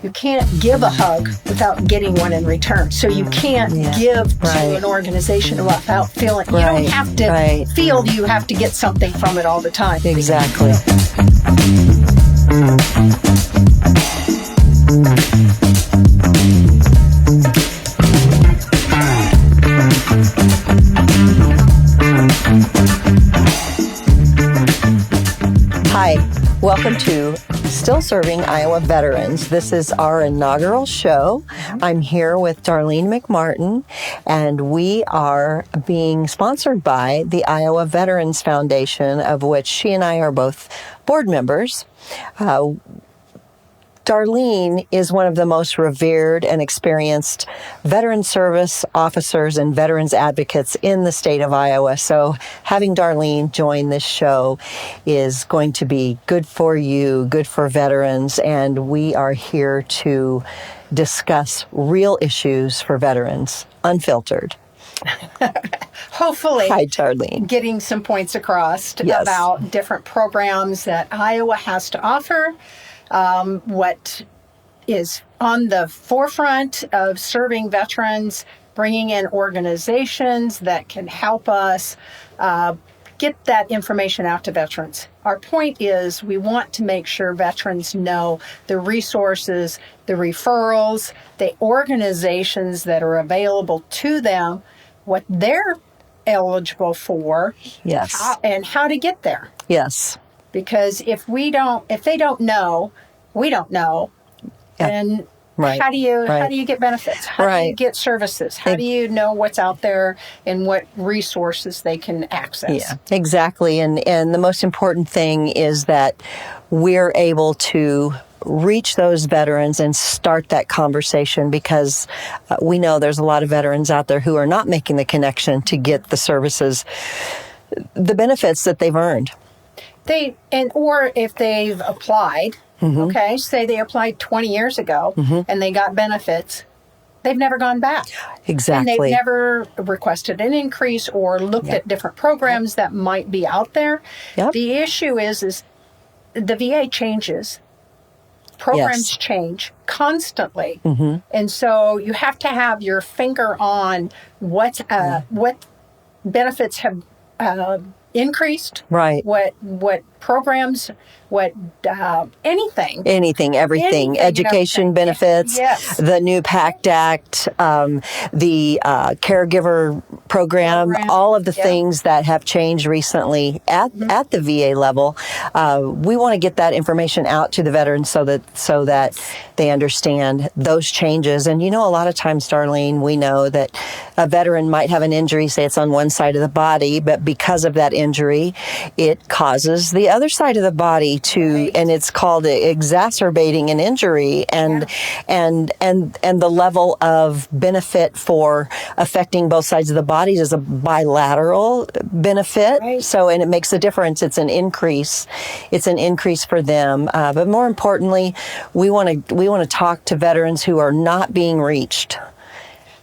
You can't give a hug without getting one in return. So you can't give to an organization without feeling. You don't have to feel you have to get something from it all the time. Exactly. Hi, welcome to Still Serving Iowa Veterans. This is our inaugural show. I'm here with Darlene McMartin, and we are being sponsored by the Iowa Veterans Foundation, of which she and I are both board members. Darlene is one of the most revered and experienced veteran service officers and veterans advocates in the state of Iowa. So having Darlene join this show is going to be good for you, good for veterans, and we are here to discuss real issues for veterans, unfiltered. Hopefully, hi, Darlene. Getting some points across about different programs that Iowa has to offer. What is on the forefront of serving veterans, bringing in organizations that can help us get that information out to veterans. Our point is we want to make sure veterans know the resources, the referrals, the organizations that are available to them, what they're eligible for, and how to get there. Yes. Because if they don't know, we don't know, then how do you get benefits? How do you get services? How do you know what's out there and what resources they can access? Yeah, exactly. And the most important thing is that we're able to reach those veterans and start that conversation, because we know there's a lot of veterans out there who are not making the connection to get the services, the benefits that they've earned. Or if they've applied, say they applied 20 years ago and they got benefits, they've never gone back. Exactly. And they've never requested an increase or looked at different programs that might be out there. Yep. The issue is the VA changes. Programs change constantly. And so you have to have your finger on what benefits have increased, what programs, everything, education benefits, the new PACT Act, the caregiver program, all of the things that have changed recently at the VA level. We want to get that information out to the veterans so that they understand those changes. And a lot of times, Darlene, we know that a veteran might have an injury, say it's on one side of the body, but because of that injury, it causes the other side of the body to, and it's called exacerbating an injury, and the level of benefit for affecting both sides of the body is a bilateral benefit. So, and it makes a difference. It's an increase. It's an increase for them. But more importantly, we want to talk to veterans who are not being reached.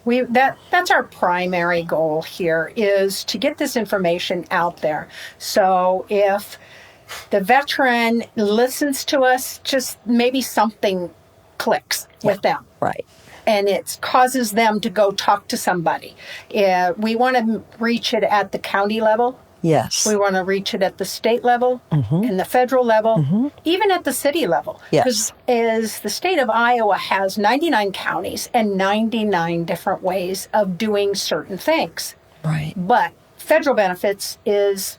That's our primary goal here, is to get this information out there. So if the veteran listens to us, just maybe something clicks with them. Right. And it causes them to go talk to somebody. We want to reach it at the county level. Yes. We want to reach it at the state level and the federal level, even at the city level. Yes. Because the state of Iowa has 99 counties and 99 different ways of doing certain things. Right. But federal benefits is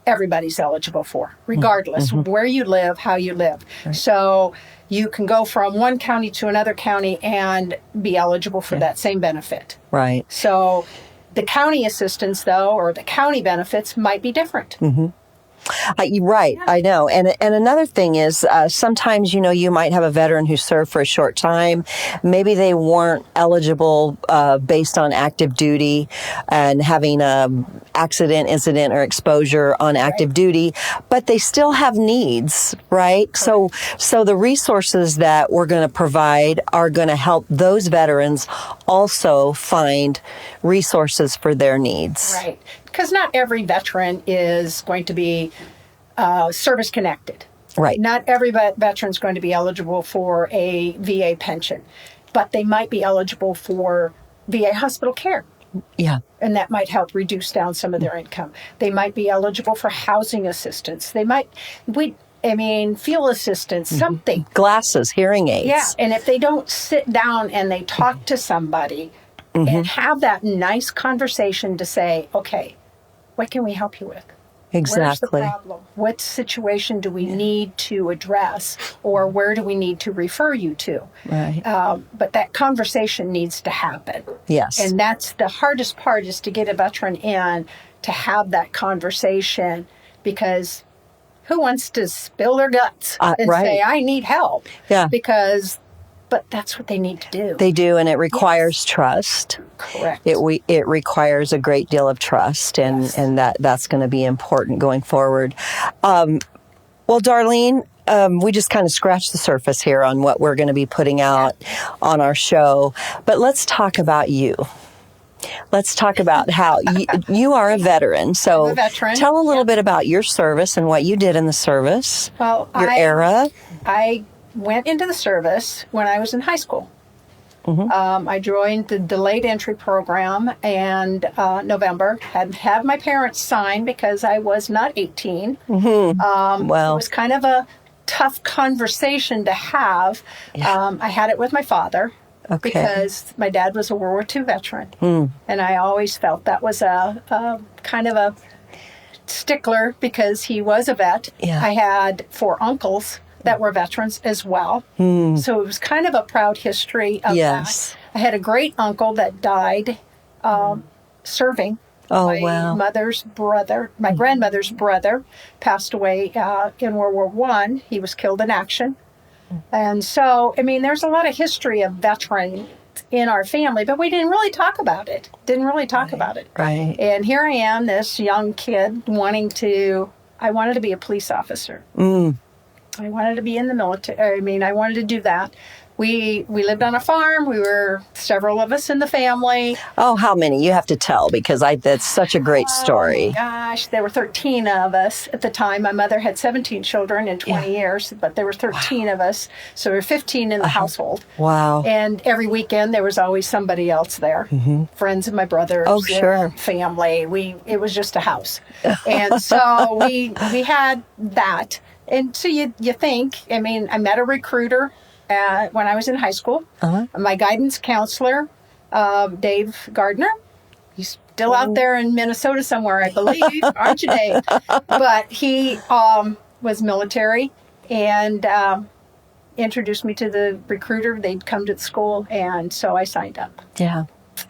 everybody's eligible for, regardless where you live, how you live. Right. So you can go from one county to another county and be eligible for that same benefit. Right. So the county assistance, though, or the county benefits might be different. Right, I know. And another thing is sometimes, you might have a veteran who served for a short time. Maybe they weren't eligible based on active duty and having a accident, incident, or exposure on active duty, but they still have needs, right? Correct. So the resources that we're going to provide are going to help those veterans also find resources for their needs. Right. Because not every veteran is going to be service connected. Right. Not every veteran's going to be eligible for a VA pension, but they might be eligible for VA hospital care. Yeah. And that might help reduce down some of their income. They might be eligible for housing assistance. They might, fuel assistance, something. Glasses, hearing aids. Yeah. And if they don't sit down and they talk to somebody and have that nice conversation to say, okay, what can we help you with? Exactly. Where's the problem? What situation do we need to address, or where do we need to refer you to? Right. But that conversation needs to happen. Yes. And that's the hardest part, is to get a veteran in to have that conversation, because who wants to spill their guts and say, I need help? Yeah. But that's what they need to do. They do, and it requires trust. Correct. It requires a great deal of trust, and that's going to be important going forward. Well, Darlene, we just kind of scratched the surface here on what we're going to be putting out on our show, but let's talk about you. Let's talk about how you are a veteran. So I'm a veteran. Tell a little bit about your service and what you did in the service, your era. I went into the service when I was in high school. I joined the delayed entry program in November. Had my parents sign because I was not 18. It was kind of a tough conversation to have. Yeah. I had it with my father. Okay. Because my dad was a World War II veteran. And I always felt that was a kind of a stickler, because he was a vet. Yeah. I had 4 uncles that were veterans as well. So it was kind of a proud history of that. I had a great uncle that died serving. My mother's brother, my grandmother's brother, passed away in World War I. He was killed in action. And so, there's a lot of history of veterans in our family, but we didn't really talk about it. Right. And here I am, this young kid I wanted to be a police officer. I wanted to be in the military. I wanted to do that. We lived on a farm. We were several of us in the family. Oh, how many? You have to tell, because that's such a great story. Oh, gosh, there were 13 of us at the time. My mother had 17 children in 20 years, but there were 13 of us. So there were 15 in the household. Wow. And every weekend there was always somebody else there. Friends of my brother's. Oh, sure. Family. It was just a house. And so we had that. And so you think, I met a recruiter when I was in high school. My guidance counselor, Dave Gardner, he's still out there in Minnesota somewhere, I believe, aren't you, Dave? But he was military and introduced me to the recruiter. They'd come to the school, and so I signed up. Yeah.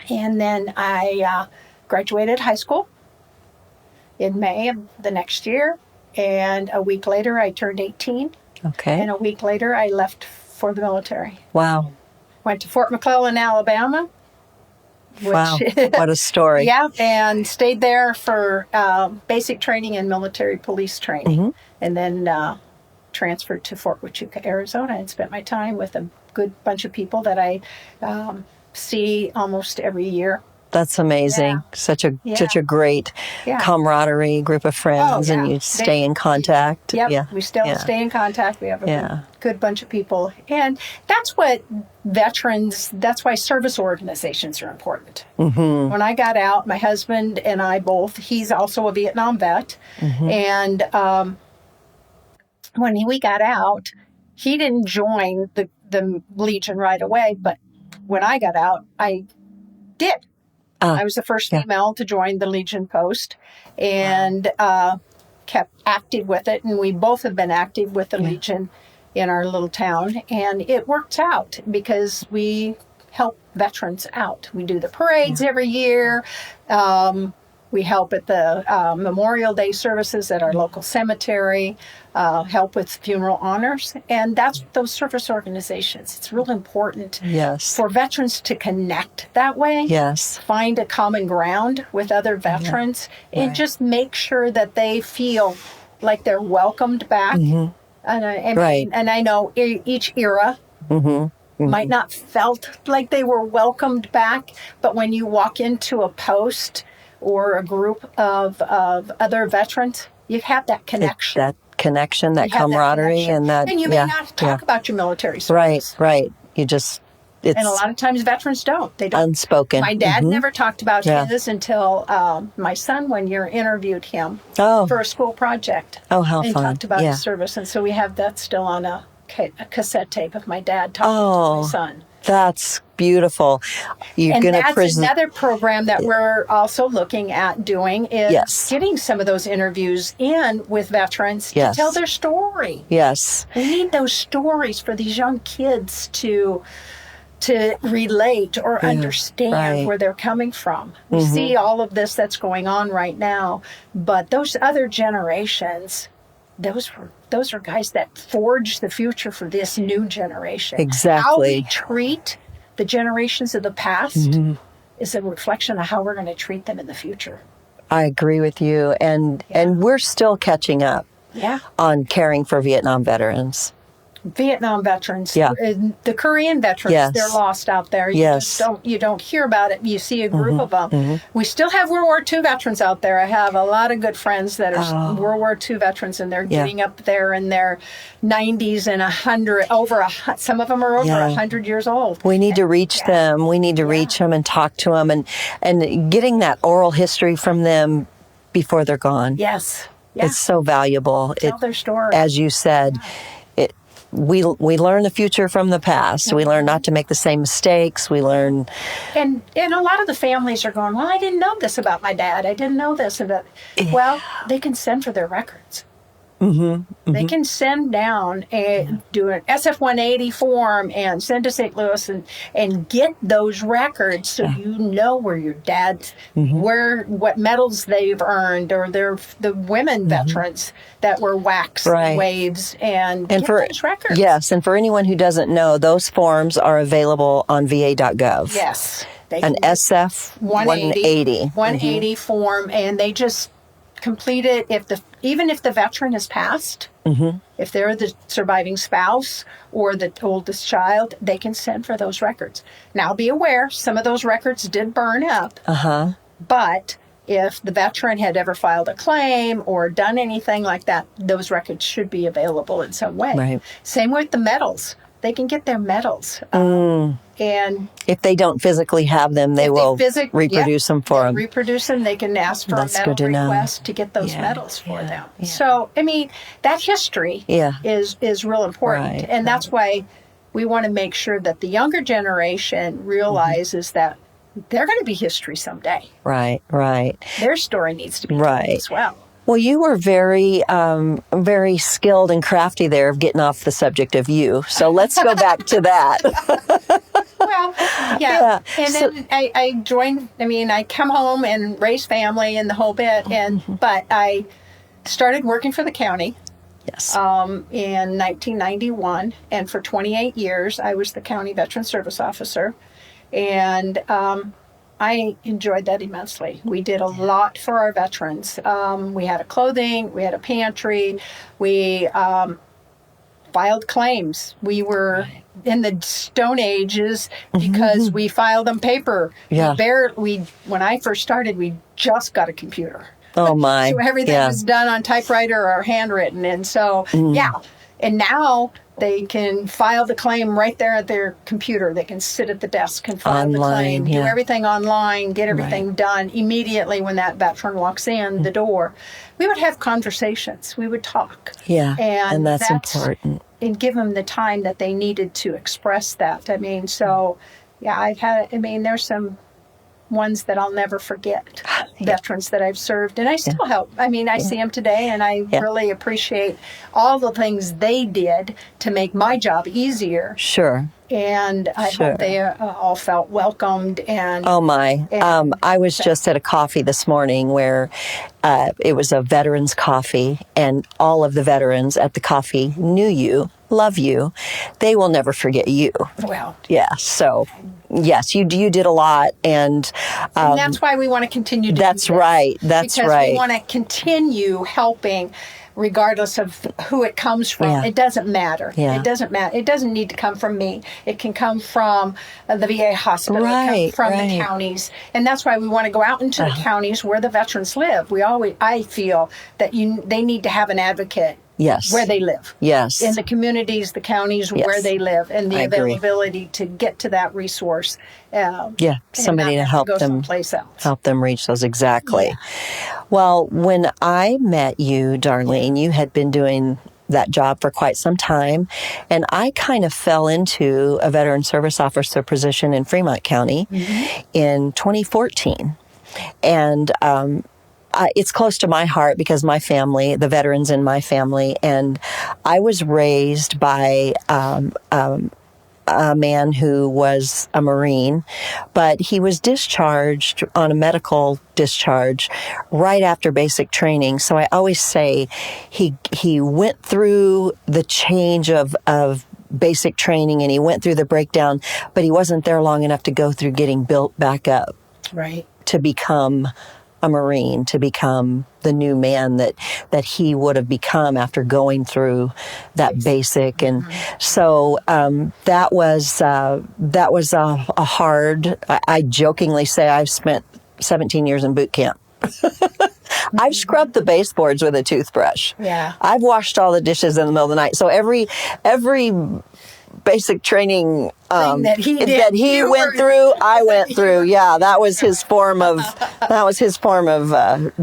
And then I graduated high school in May of the next year. And a week later, I turned 18. Okay. And a week later, I left for the military. Wow. Went to Fort McClellan, Alabama. Wow. What a story. Yeah. And stayed there for basic training and military police training. And then transferred to Fort Huachuca, Arizona, and spent my time with a good bunch of people that I see almost every year. That's amazing. Yeah. Such a great camaraderie, group of friends, and you stay in contact. Yep. Yeah, we still stay in contact. We have a good bunch of people, and that's what that's why service organizations are important. When I got out, my husband and I both, he's also a Vietnam vet, and when we got out, he didn't join the Legion right away, but when I got out, I did. I was the first female to join the Legion post, and kept active with it. And we both have been active with the Legion in our little town. And it works out because we help veterans out. We do the parades every year. We help at the Memorial Day services at our local cemetery, help with funeral honors. And that's those service organizations. It's real important for veterans to connect that way. Yes. Find a common ground with other veterans and just make sure that they feel like they're welcomed back. And I know each era might not felt like they were welcomed back, but when you walk into a post or a group of other veterans, you have that connection. connection, that You have camaraderie, connection. and that. And you may not talk about your military Right, service. right. You just, it's And a lot of times veterans don't. They don't. unspoken. My dad never talked about Yeah. his until my son one year interviewed him Oh. for a school project. Oh, how and fun. talked about Yeah. his service. And so we have that still on a cassette tape of my dad talking to my son. That's beautiful. You're And going to that's present. another program that we're also looking at doing is Yes. getting some of those interviews in with veterans Yes. to tell their story. Yes. We need those stories for these young kids to relate or understand right. where they're coming from. We see all of this that's going on right now, but those other generations, those are guys that forged the future for this new generation. Exactly. How we treat the generations of the past is a reflection of how we're going to treat them in the future. I agree with you. And we're still catching up Yeah. on caring for Vietnam veterans. Vietnam veterans, Yeah. the Korean veterans, Yes. they're lost out there. Yes. You don't hear about it. You see a group of them. We still have World War II veterans out there. I have a lot of good friends that are World War II veterans, and they're getting up there in their 90s and 100, some of them are over 100 years old. We need to reach them. We need to reach them and talk to them, and getting that oral history from them before they're gone. Yes. Yeah. It's so valuable. Tell their story. As you said, we learn the future from the past. We learn not to make the same mistakes. We learn. And a lot of the families are going, well, I didn't know this about my dad. I didn't know this. Well, they can send for their records. They can send down and do an SF-180 form and send to St. Louis and get those records so you know where your dad, what medals they've earned, or the women veterans that were wax waves, and get those records. Yes, and for anyone who doesn't know, those forms are available on va.gov. Yes. An SF-180. 180 form, and they just complete it even if the veteran has passed, if they're the surviving spouse or the oldest child, they can send for those records. Now, be aware, some of those records did burn up, but if the veteran had ever filed a claim or done anything like that, those records should be available in some way. Right. Same with the medals. They can get their medals. And if they don't physically have them, they will reproduce them for them. Reproduce them. They can ask for a medal request to get those medals for them. Yeah. So, I mean, that history is real important. Right. And that's why we want to make sure that the younger generation realizes that they're going to be history someday. Right, right. Their story needs to be told as well. Well, you were very, very skilled and crafty there of getting off the subject of you. So let's go back to that. Well, yeah. And then I joined, I come home and raise family and the whole bit. But I started working for the county. Yes. In 1991. And for 28 years, I was the county veteran service officer. And I enjoyed that immensely. We did a lot for our veterans. We had a clothing, we had a pantry, we filed claims. We were in the Stone Ages because we filed on paper. Yeah. When I first started, we just got a computer. Oh my. So everything was done on typewriter or handwritten. And so, And now they can file the claim right there at their computer. They can sit at the desk and file the claim, do everything online, get everything done immediately when that veteran walks in the door. We would have conversations. We would talk. Yeah, and that's important. And give them the time that they needed to express that. There's some ones that I'll never forget, veterans that I've served, and I still help. I see them today, and I really appreciate all the things they did to make my job easier. Sure. And I hope they all felt welcomed. And I was just at a coffee this morning where it was a veterans coffee, and all of the veterans at the coffee knew you, love you. They will never forget you. Well, so yes, you did a lot, and that's why we want to continue to do this. That's because we want to continue helping regardless of who it comes from. It doesn't matter. It doesn't matter. It doesn't need to come from me. It can come from the VA hospital, it can come from the counties. And that's why we want to go out into the counties where the veterans live. I feel that they need to have an advocate Yes. where they live. Yes. In the communities, the counties Yes. where they live, and the I agree. availability to get to that resource. Yeah, somebody to help go them someplace else. help them reach those. Exactly. Yeah. Well, when I met you, Darlene, you had been doing that job for quite some time, and I kind of fell into a veteran service officer position in Fremont County in 2014. And it's close to my heart because my family, the veterans in my family, and I was raised by a man who was a Marine, but he was discharged on a medical discharge right after basic training. So I always say he went through the change of basic training and he went through the breakdown, but he wasn't there long enough to go through getting built back up. Right. To become a Marine, to become the new man that he would have become after going through that basic. And so that was a hard, I jokingly say I've spent 17 years in boot camp. I've scrubbed the baseboards with a toothbrush. Yeah. I've washed all the dishes in the middle of the night. So every basic training that he did, went through, I went through. Yeah, that was his form of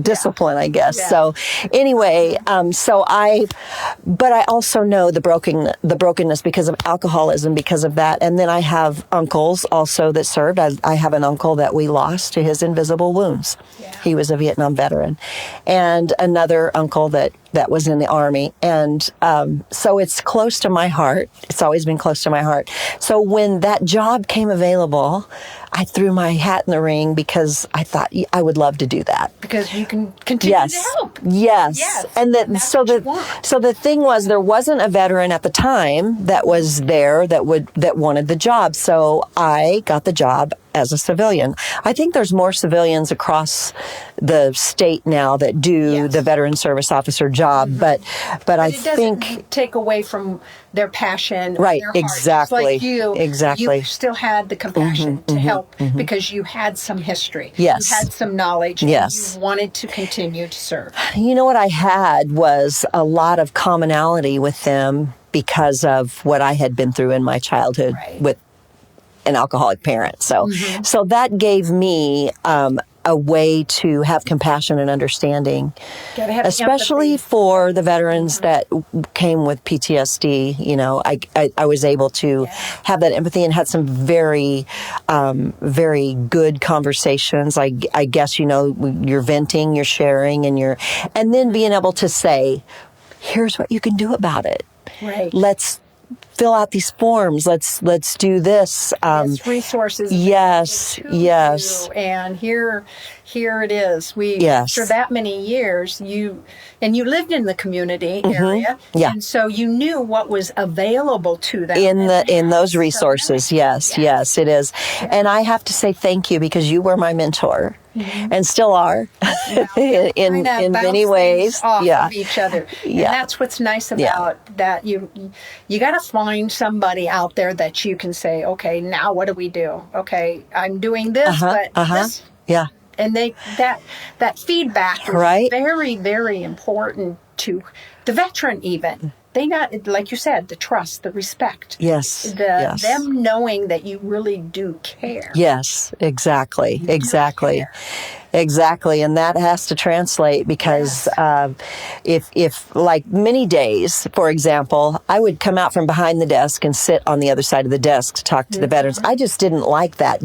discipline, I guess. Yeah. So anyway, but I also know the brokenness because of alcoholism, because of that. And then I have uncles also that served. I have an uncle that we lost to his invisible wounds. Yeah. He was a Vietnam veteran, and another uncle that was in the Army. And so it's close to my heart. It's always been close to my heart. So when that job came available, I threw my hat in the ring because I thought I would love to do that. Because you can continue to help. Yes. And so the thing was, there wasn't a veteran at the time that was there that wanted the job. So I got the job as a civilian. I think there's more civilians across the state now that do the veteran service officer job, but I think it doesn't take away from their passion, right? Their heart. Exactly. Just like you still had the compassion to help because you had some history. Yes, you had some knowledge. Yes, and you wanted to continue to serve. You know what I had was a lot of commonality with them because of what I had been through in my childhood with an alcoholic parent. So that gave me a way to have compassion and understanding, especially empathy. For the veterans that came with PTSD. You know, I was able to have that empathy and had some very, very good conversations. I guess, you know, you're venting, you're sharing, and then being able to say, here's what you can do about it. Right. Let's fill out these forms. Let's do this. Resources. Yes. And here it is. For that many years, you lived in the community area, and so you knew what was available to them in those resources. Yes, it is. And I have to say thank you because you were my mentor. And still are in many ways. Off of each other. And that's what's nice about that. You got to find somebody out there that you can say, okay, now what do we do? Okay, I'm doing this, but this. Yeah. And that feedback is very, very important to the veteran even. They not, like you said, the trust, the respect. Yes. Them knowing that you really do care. Yes, exactly. Exactly. And that has to translate because if like many days, for example, I would come out from behind the desk and sit on the other side of the desk to talk to the veterans. I just didn't like that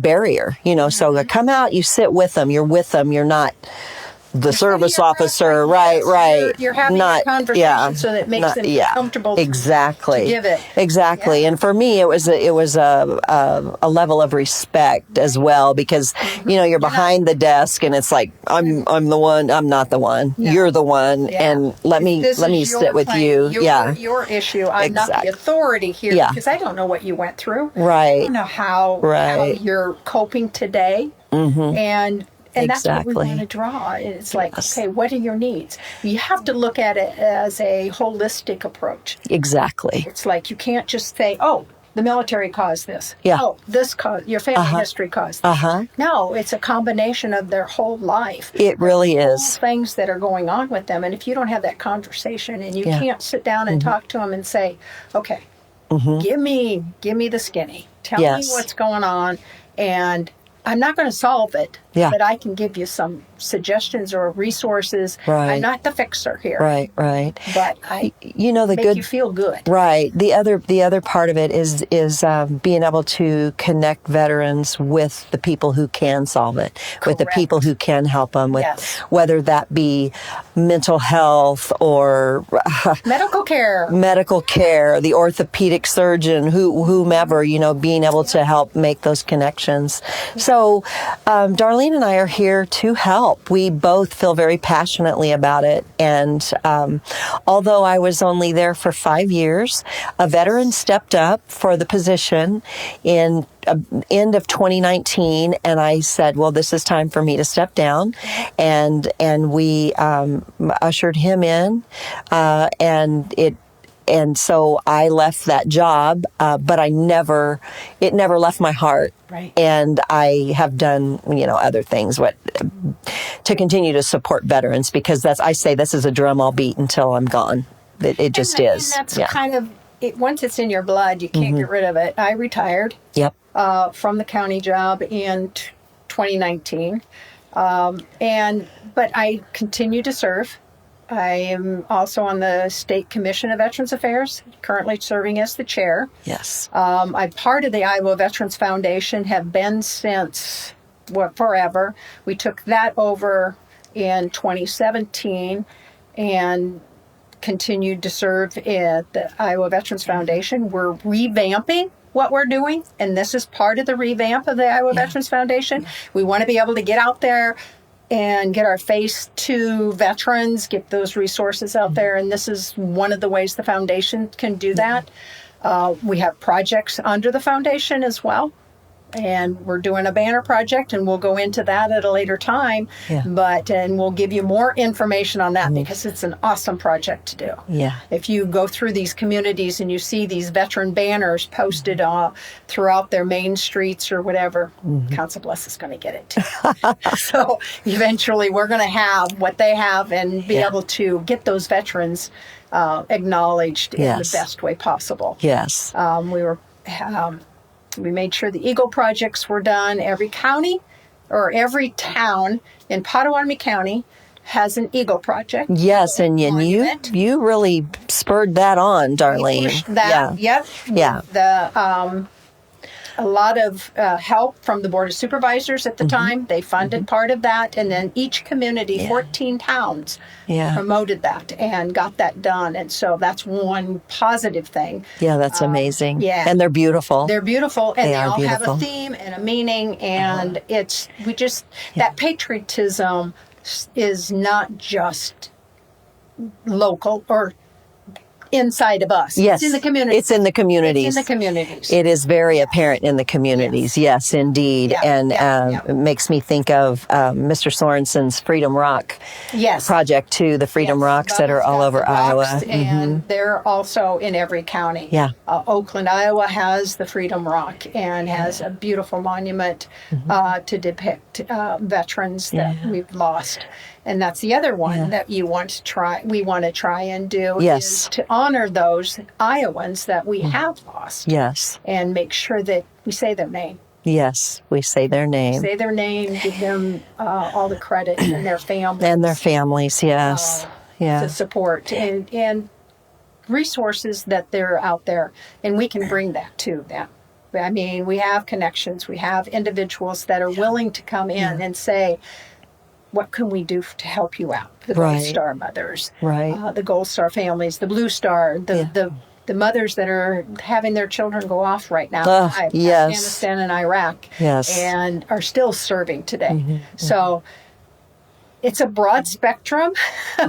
barrier, you know. So come out, you sit with them, you're not the service officer, right. You're having a conversation so that it makes them comfortable to give it. Exactly. Yeah. And for me, it was a level of respect as well because, you know, you're behind the desk and it's like, I'm the one, I'm not the one. No. You're the one. Yeah. And let me sit with you. Your issue. I'm not the authority here because I don't know what you went through. Right. I don't know how you're coping today. And that's what we want to draw. It's like, okay, what are your needs? You have to look at it as a holistic approach. Exactly. It's like you can't just say, oh, the military caused this. Yeah. Oh, this caused, your family history caused this. No, it's a combination of their whole life. It really is. Things that are going on with them. And if you don't have that conversation and you can't sit down and talk to them and say, okay, give me the skinny. Tell me what's going on. And I'm not going to solve it, but I can give you some suggestions or resources. Right. I'm not the fixer here. Right. But I the make you feel good. Right. The other part of it is being able to connect veterans with the people who can solve it, with the people who can help them with whether that be mental health or medical care, the orthopedic surgeon, whomever, being able to help make those connections. So, Darlene and I are here to help. We both feel very passionately about it. And although I was only there for 5 years, a veteran stepped up for the position in end of 2019, and I said, well, this is time for me to step down. And we ushered him in, and so I left that job, but it never left my heart. Right. And I have done, other things to continue to support veterans, because I say this is a drum I'll beat until I'm gone. It just is. And that's kind of it. Once it's in your blood, you can't get rid of it. I retired. Yep. From the county job in 2019, but I continue to serve. I am also on the State Commission of Veterans Affairs, currently serving as the chair. Yes. I'm part of the Iowa Veterans Foundation, have been since forever. We took that over in 2017 and continued to serve at the Iowa Veterans Foundation. We're revamping what we're doing, and this is part of the revamp of the Iowa Veterans Foundation. We want to be able to get out there and get our face to veterans, get those resources out there. And this is one of the ways the foundation can do that. We have projects under the foundation as well. And we're doing a banner project, and we'll go into that at a later time. Yeah. And we'll give you more information on that because it's an awesome project to do. Yeah. If you go through these communities and you see these veteran banners posted throughout their main streets or whatever, Council Bluffs is going to get it too. So eventually we're going to have what they have and be able to get those veterans acknowledged in the best way possible. Yes. We made sure the Eagle projects were done. Every county or every town in Potawatomi County has an Eagle project. Yes, and you really spurred that on, Darlene. We pushed that. Yep. Yeah. A lot of help from the Board of Supervisors at the time. They funded part of that. And then each community, 14 towns, promoted that and got that done. And so that's one positive thing. Yeah, that's amazing. Yeah. And they're beautiful. They're beautiful. And they all beautiful. have a theme and a meaning. And that patriotism is not just local or inside of us. Yes. It's in the community. It's in the communities. It's in the communities. It is very apparent in the communities. Yes, indeed. It makes me think of Mr. Sorensen's Freedom Rock project too, the Freedom Rocks that are all over Iowa. And they're also in every county. Yeah. Oakland, Iowa has the Freedom Rock and has a beautiful monument to depict veterans that we've lost. And that's the other one that we want to try and do is to honor those Iowans that we have lost. Yes. And make sure that we say their name. Yes, we say their name. Say their name, give them all the credit and their families. And their families, yes. To support and resources that they're out there. And we can bring that to them. I mean, we have connections. We have individuals that are willing to come in and say, what can we do to help you out? The Gold Star mothers, the Gold Star families, the Blue Star, the mothers that are having their children go off right now in Afghanistan and Iraq and are still serving today. So it's a broad spectrum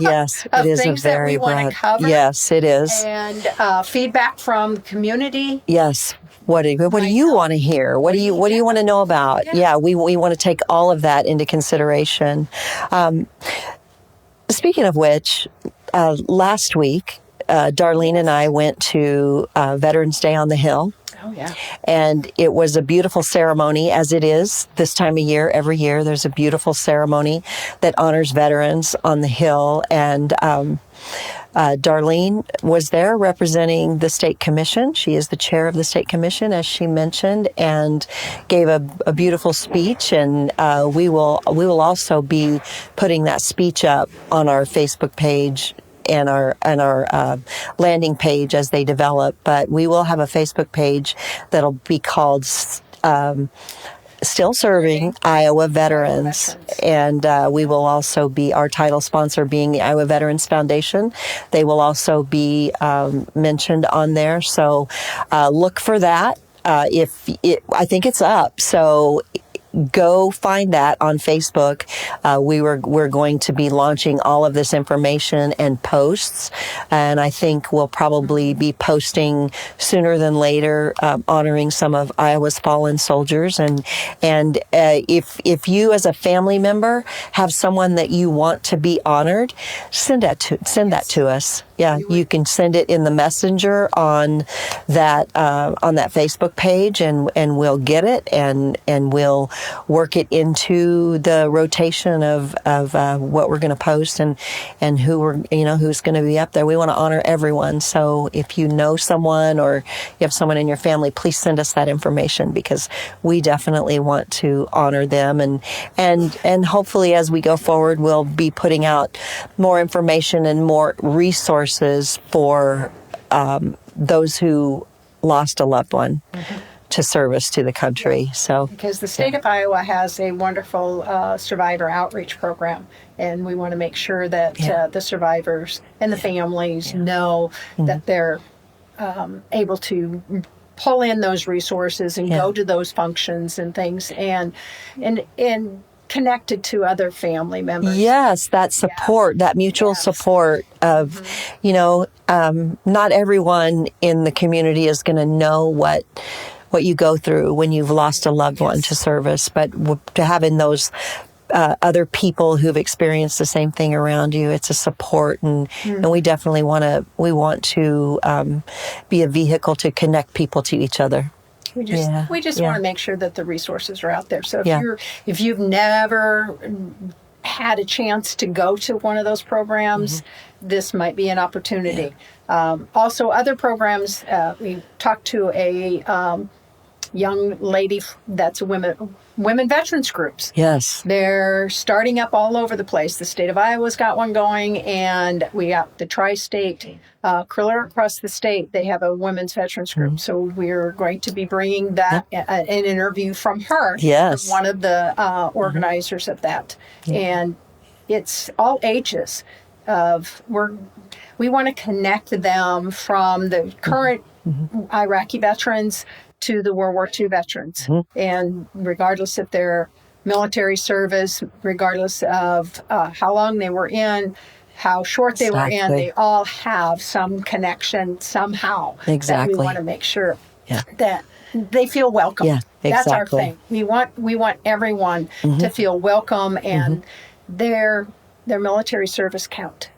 yes, of it is things a very that we want broad. to cover. Yes, it is. And feedback from the community. Yes. What do you want to hear? What do you want to know about? Yeah, we want to take all of that into consideration. Speaking of which, last week, Darlene and I went to Veterans Day on the Hill. Oh, yeah. And it was a beautiful ceremony, as it is this time of year. Every year there's a beautiful ceremony that honors veterans on the Hill. And Darlene was there representing the State Commission. She is the chair of the State Commission, as she mentioned, and gave a beautiful speech. And we will also be putting that speech up on our Facebook page and our landing page as they develop. But we will have a Facebook page that'll be called Still Serving Iowa Veterans. And we will also be, our title sponsor being the Iowa Veterans Foundation. They will also be mentioned on there. So look for that. I think it's up. So go find that on Facebook. We're going to be launching all of this information and posts, and I think we'll probably be posting sooner than later, honoring some of Iowa's fallen soldiers. And if you as a family member have someone that you want to be honored, send that to us. Yeah, you can send it in the messenger on that Facebook page, and we'll get it, and we'll work it into the rotation of what we're going to post and who's going to be up there. We want to honor everyone. So if you know someone or you have someone in your family, please send us that information, because we definitely want to honor them, and hopefully as we go forward, we'll be putting out more information and more resources for those who lost a loved one to service to the country. So, because the state of Iowa has a wonderful survivor outreach program, and we want to make sure that the survivors and the families know that they're able to pull in those resources and go to those functions and things, and connected to other family members. Yes, that support, that mutual support of, not everyone in the community is going to know what you go through when you've lost a loved one to service, but to having those other people who've experienced the same thing around you, it's a support, and we definitely want to be a vehicle to connect people to each other. We just want to make sure that the resources are out there. So if you've never had a chance to go to one of those programs, this might be an opportunity. Also, other programs, we talked to a young lady that's a women veterans groups. Yes. They're starting up all over the place. The state of Iowa's got one going, and we got the tri-state, clear across the state, they have a women's veterans group. So we're going to be bringing that, an interview from her, from one of the organizers of that. And it's all ages we want to connect them from the current Iraqi veterans to the World War II veterans. And regardless if they're military service, regardless of how long they were in, how short they were in, they all have some connection somehow. That we want to make sure that they feel welcome. That's our thing. We want everyone to feel welcome, and their military service count.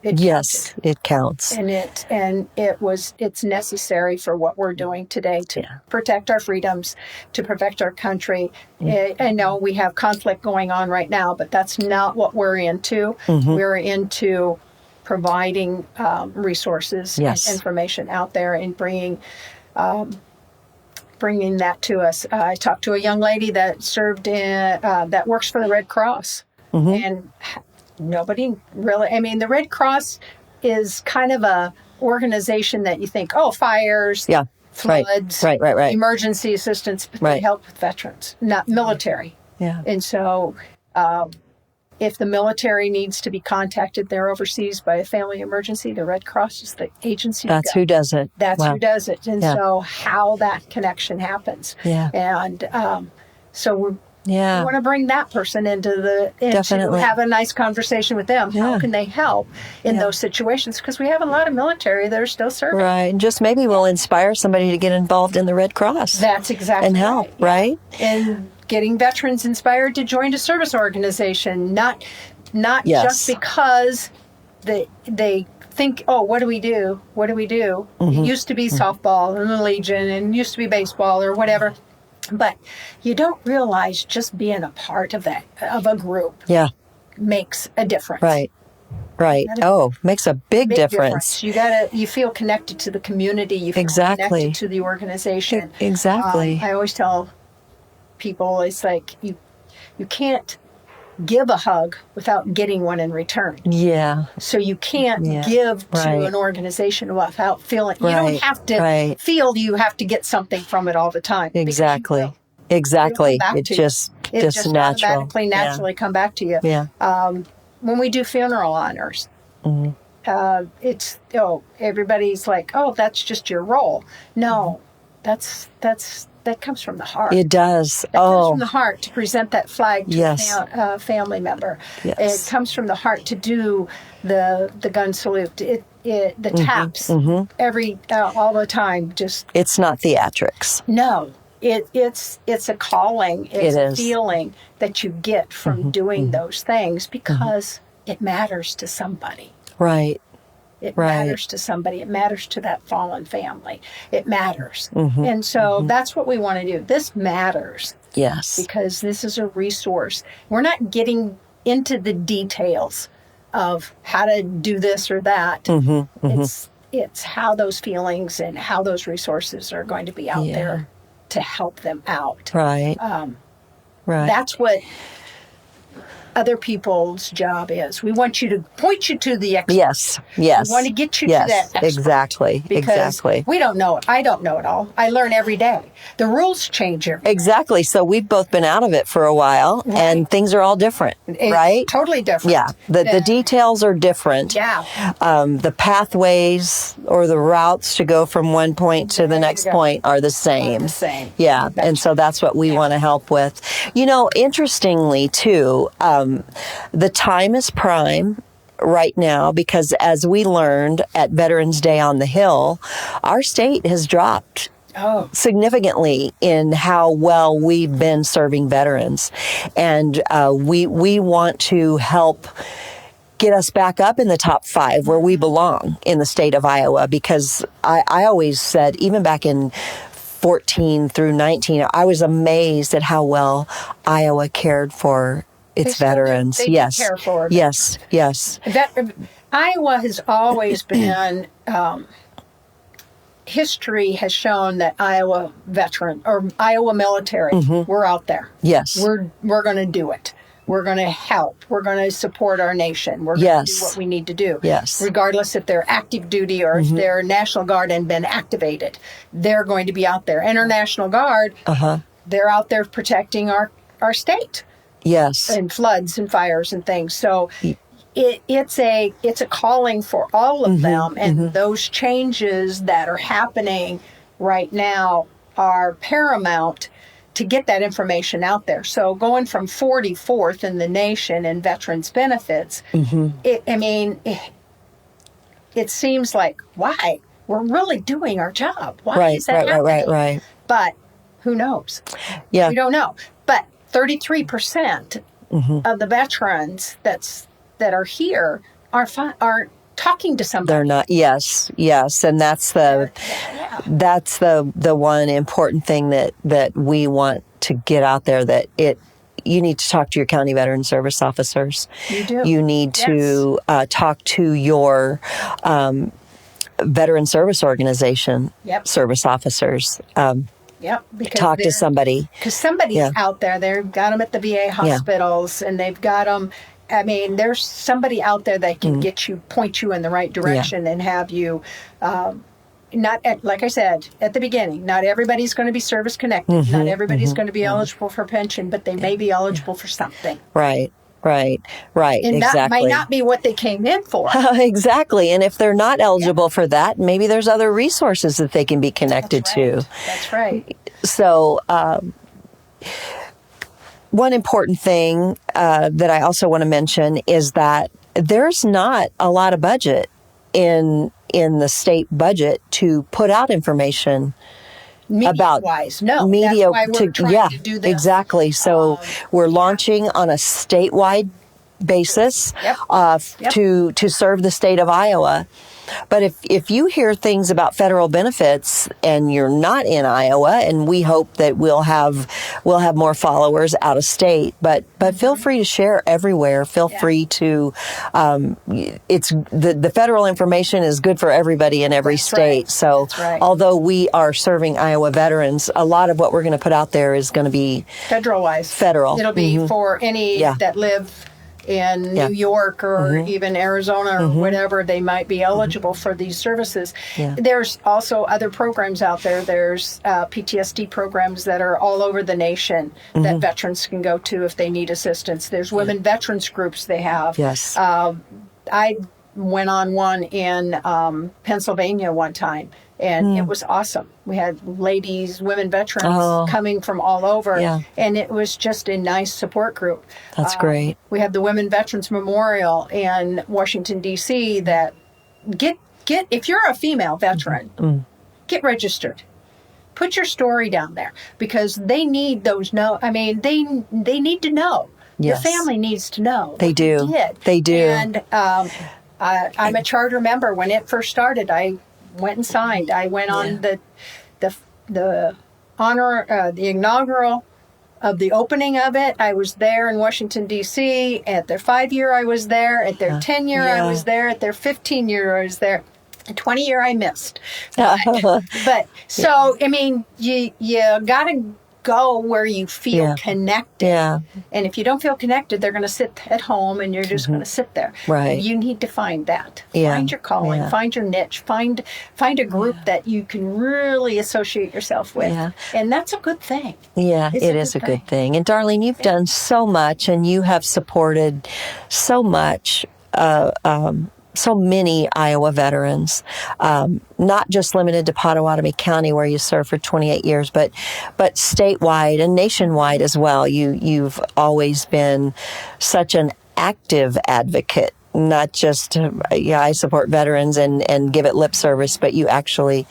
It counts. And it's necessary for what we're doing today to protect our freedoms, to protect our country. I know we have conflict going on right now, but that's not what we're into. We're into providing resources and information out there, and bringing that to us. I talked to a young lady that served that works for the Red Cross, and nobody really, the Red Cross is kind of a organization that you think, fires, floods, emergency assistance, but they help with veterans, not military. And so if the military needs to be contacted, they're overseas by a family emergency, the Red Cross is the agency. That's who does it. That's who does it. And so how that connection happens. And so we want to bring that person to have a nice conversation with them. How can they help in those situations? Because we have a lot of military that are still serving. Right. And just maybe we'll inspire somebody to get involved in the Red Cross. That's exactly and help, right? And getting veterans inspired to join a service organization, not just because they think, oh, what do we do? What do we do? It used to be softball and the Legion, and it used to be baseball or whatever. But you don't realize just being a part of a group makes a difference. Right. Oh, makes a big difference. You feel connected to the community. You feel connected to the organization. Exactly. I always tell people, it's like you can't give a hug without getting one in return. Yeah. So you can't give to an organization without feeling. You don't have to feel you have to get something from it all the time. Exactly. It just naturally come back to you. Yeah. When we do funeral honors, it's everybody's like, oh, that's just your role. No, that comes from the heart. It does. It comes from the heart to present that flag to a family member. Yes. It comes from the heart to do the gun salute. The taps all the time. Just it's not theatrics. No. It's a calling. It's a feeling that you get from doing those things because it matters to somebody. Right. It matters to somebody. It matters to that fallen family. It matters. And so that's what we want to do. This matters. Yes. Because this is a resource. We're not getting into the details of how to do this or that. It's how those feelings and how those resources are going to be out there to help them out. Right. That's what other people's job is. We want you to point you to the expert. Yes. We want to get you to that expert. Exactly. Because we don't know it. I don't know it all. I learn every day. The rules change every day. Exactly. So we've both been out of it for a while, and things are all different, right? Totally different. Yeah. The details are different. Yeah. The pathways or the routes to go from one point to the next point are the same. Yeah. And so that's what we want to help with. You know, interestingly, too, the time is prime right now because as we learned at Veterans Day on the Hill, our state has dropped significantly in how well we've been serving veterans. And we want to help get us back up in the top 5 where we belong in the state of Iowa, because I always said, even back in 14 through 19, I was amazed at how well Iowa cared for its veterans. They care for them. Yes. Iowa has always been, history has shown that Iowa veteran or Iowa military, we're out there. Yes. We're going to do it. We're going to help. We're going to support our nation. We're going to do what we need to do. Yes. Regardless if they're active duty or if they're National Guard and been activated, they're going to be out there. And our National Guard, they're out there protecting our state. Yes. And floods and fires and things. So it's a calling for all of them. And those changes that are happening right now are paramount to get that information out there. So going from 44th in the nation in veterans benefits, it seems like, why? We're really doing our job. Why is that happening? Right. But who knows? Yeah. We don't know. But 33% of the veterans that are here are talking to somebody. They're not. Yes, and that's the one important thing that we want to get out there. That you need to talk to your county veteran service officers. You do. You need to talk to your veteran service organization service officers. Talk to somebody. Because somebody's out there. They've got them at the VA hospitals, and they've got them. I mean, there's somebody out there that can point you in the right direction and have you. Like I said at the beginning, not everybody's going to be service connected. Not everybody's going to be eligible for pension, but they may be eligible for something. Right. And that might not be what they came in for. Exactly. And if they're not eligible for that, maybe there's other resources that they can be connected to. That's right. So, one important thing that I also want to mention is that there's not a lot of budget in the state budget to put out information about media. That's why we're trying to do this. Exactly. So we're launching on a statewide basis Yep. to serve the state of Iowa. But if you hear things about federal benefits and you're not in Iowa, and we hope that we'll have more followers out of state, but feel free to share everywhere. Feel free to it's the federal information is good for everybody in every state. Right. So although we are serving Iowa veterans, a lot of what we're going to put out there is going to be federal. It'll be for any that live in New York or even Arizona or whatever, they might be eligible for these services. Yeah. There's also other programs out there. There's PTSD programs that are all over the nation that veterans can go to if they need assistance. There's women veterans groups they have. Yes. I went on one in Pennsylvania one time, and it was awesome. We had women veterans coming from all over, and it was just a nice support group. That's great. We have the Women Veterans Memorial in Washington, D.C. that get if you're a female veteran, get registered. Put your story down there, because they need those they need to know. Yes. The family needs to know. They do. They do. And I'm a charter member. When it first started, I went and signed. I went on the inaugural of the opening of it. I was there in Washington, D.C. At their 5-year, I was there. At their 10-year, I was there. At their 15-year, I was there. The 20-year, I missed. But so, I mean, you got to go where you feel connected. Yeah. And if you don't feel connected, they're going to sit at home and you're just going to sit there. Right. You need to find that. Yeah. Find your calling. Find your niche. Find a group that you can really associate yourself with. Yeah. And that's a good thing. Yeah, it is a good thing. And Darlene, you've done so much, and you have supported so much so many Iowa veterans, not just limited to Pottawatomie County where you served for 28 years, but statewide and nationwide as well. You've always been such an active advocate, not just, I support veterans and give it lip service, but you actually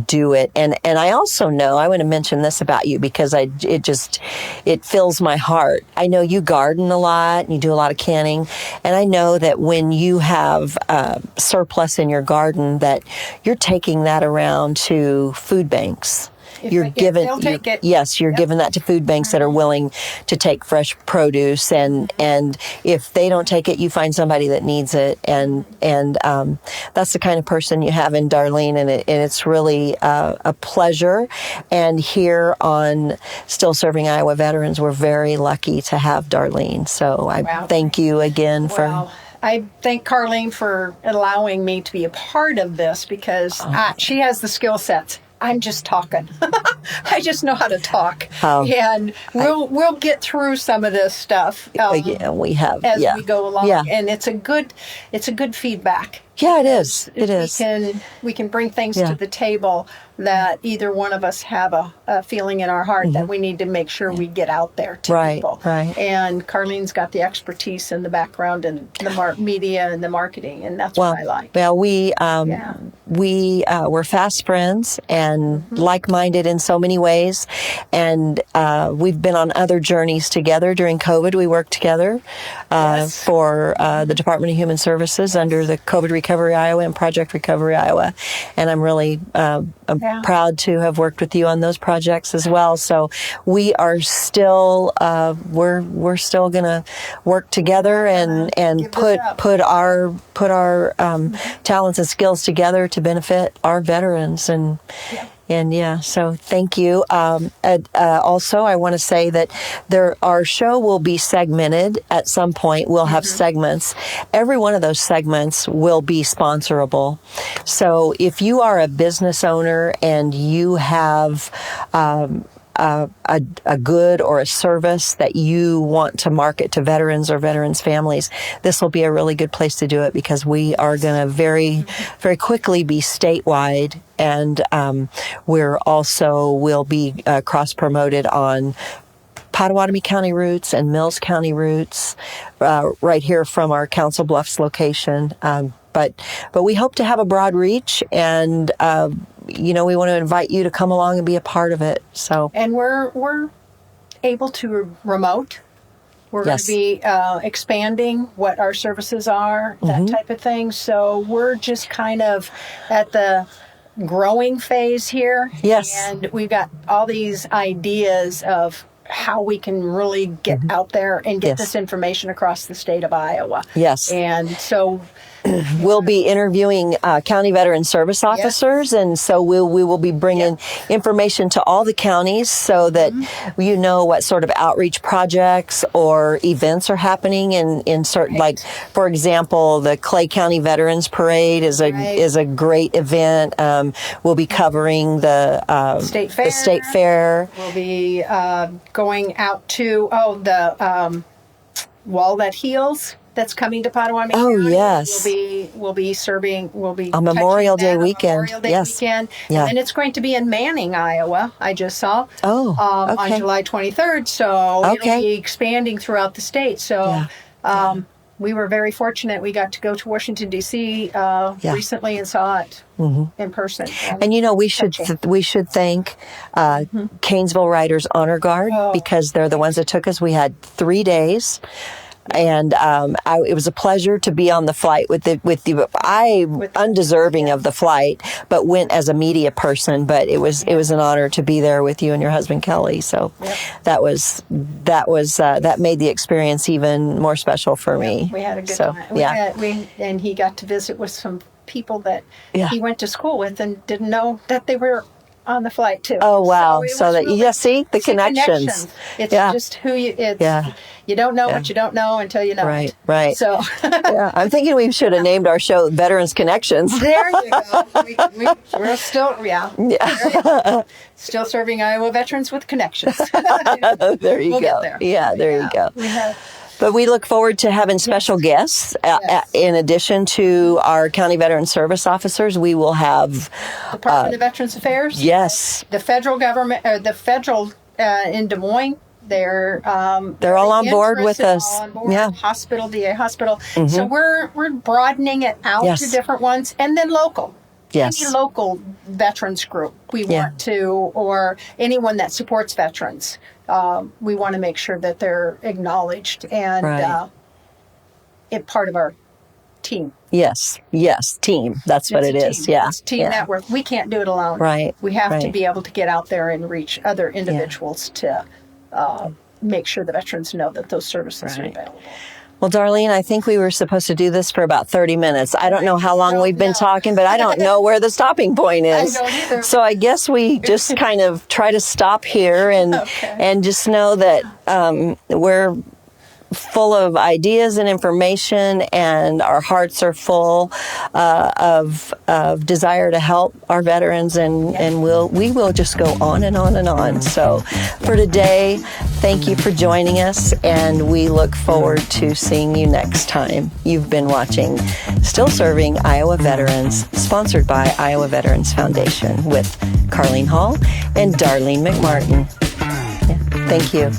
do it. And I also know, I want to mention this about you because it fills my heart. I know you garden a lot and you do a lot of canning. And I know that when you have surplus in your garden, that you're taking that around to food banks. You're giving that to food banks that are willing to take fresh produce, and if they don't take it, you find somebody that needs it, and that's the kind of person you have in Darlene, and it's really a pleasure. And here on Still Serving Iowa Veterans, we're very lucky to have Darlene. So I thank you again for. I thank Carlene for allowing me to be a part of this, because she has the skill sets. I'm just talking. I just know how to talk, and we'll get through some of this stuff. We have as we go along, and it's a good feedback. Yeah, it is. It is. We can bring things to the table that either one of us have a feeling in our heart that we need to make sure we get out there to people. Right. And Carlene's got the expertise and the background and the media and the marketing, and that's what I like. Well, we're fast friends and like-minded in so many ways, and we've been on other journeys together. During COVID, we worked together for the Department of Human Services under the COVID Recovery Iowa and Project Recovery Iowa, and I'm really proud to have worked with you on those projects as well. So we are still we're still going to work together and put our talents and skills together to benefit our veterans. And so thank you. Also, I want to say that our show will be segmented at some point. We'll have segments. Every one of those segments will be sponsorable. So if you are a business owner and you have a good or a service that you want to market to veterans or veterans' families, this will be a really good place to do it, because we are going to very, very quickly be statewide, and we'll be cross-promoted on Pottawatomie County routes and Mills County routes, right here from our Council Bluffs location. But we hope to have a broad reach, and we want to invite you to come along and be a part of it. So, and we're able to remote. We're going to be expanding what our services are, that type of thing. So we're just kind of at the growing phase here. Yes. And we've got all these ideas of how we can really get out there and get this information across the state of Iowa. Yes. And so we'll be interviewing county veteran service officers, and so we will be bringing information to all the counties so that you know what sort of outreach projects or events are happening in certain, like, for example, the Clay County Veterans Parade is a great event. We'll be covering the state fair. The state fair. We'll be going out to the Wall That Heals. That's coming to Potawatomi County. Oh, yes. We'll be serving. We'll be a Memorial Day weekend. Memorial Day weekend. Yeah. And it's going to be in Manning, Iowa. I just saw. Oh, okay. On July 23rd. So it'll be expanding throughout the state. So we were very fortunate. We got to go to Washington D.C. Recently and saw it in person. And you know, we should thank Canesville Riders Honor Guard because they're the ones that took us. We had 3 days. And it was a pleasure to be on the flight with you. I'm undeserving of the flight, but went as a media person. But it was an honor to be there with you and your husband Kelly. So that made the experience even more special for me. We had a good time. And he got to visit with some people that he went to school with and didn't know that they were on the flight too. Oh wow! So that really, see the connections. It's just who you. You don't know what you don't know until you know it. Right. So I'm thinking we should have named our show Veterans Connections. There you go. We're still still serving Iowa veterans with connections. There you go. Get there. Yeah, there you go. But we look forward to having special guests. In addition to our county veteran service officers, we will have Department of Veterans Affairs. Yes, the federal government, or the federal in Des Moines. They're all on board with us. Yeah, hospital, DA hospital. So we're broadening it out to different ones, and then local. Yes. Any local veterans group we want to, or anyone that supports veterans. We want to make sure that they're acknowledged and part of our team. Yes, team. That's what it is. Yeah, it's team network. We can't do it alone. Right. We have to be able to get out there and reach other individuals to make sure the veterans know that those services are available. Well, Darlene, I think we were supposed to do this for about 30 minutes. I don't know how long we've been talking, but I don't know where the stopping point is. I don't either. So I guess we just kind of try to stop here and just know that we're full of ideas and information, and our hearts are full of desire to help our veterans, and we will just go on and on and on. So for today, thank you for joining us, and we look forward to seeing you next time. You've been watching Still Serving Iowa Veterans, sponsored by Iowa Veterans Foundation with Carlene Hall and Darlene McMartin. Thank you.